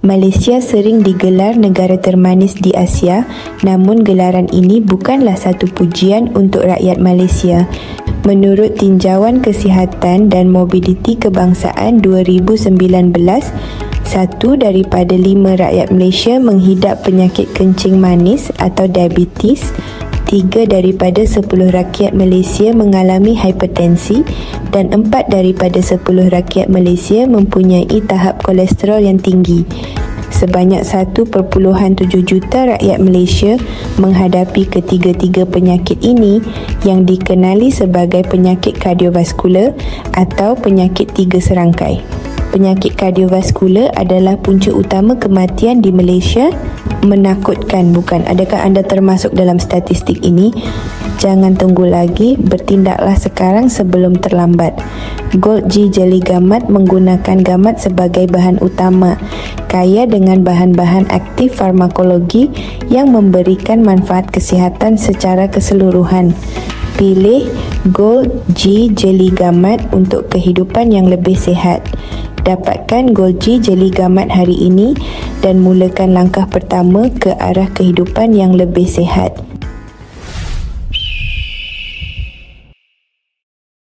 Malaysia sering digelar negara termanis di Asia, namun gelaran ini bukanlah satu pujian untuk rakyat Malaysia. Menurut Tinjauan Kesihatan dan Mobiliti Kebangsaan 2019, 1 daripada 5 rakyat Malaysia menghidap penyakit kencing manis atau diabetes, 3 daripada 10 rakyat Malaysia mengalami hipertensi dan 4 daripada 10 rakyat Malaysia mempunyai tahap kolesterol yang tinggi. Sebanyak 1.7 juta rakyat Malaysia menghadapi ketiga-tiga penyakit ini yang dikenali sebagai penyakit kardiovaskular atau penyakit tiga serangkai. Penyakit kardiovaskular adalah punca utama kematian di Malaysia. Menakutkan, bukan? Adakah anda termasuk dalam statistik ini? Jangan tunggu lagi, bertindaklah sekarang sebelum terlambat. Gold G Jelly Gamat menggunakan gamat sebagai bahan utama, kaya dengan bahan-bahan aktif farmakologi yang memberikan manfaat kesihatan secara keseluruhan. Pilih Gold G Jelly Gamat untuk kehidupan yang lebih sihat. Dapatkan Gold G Jelly Gamat hari ini dan mulakan langkah pertama ke arah kehidupan yang lebih sihat.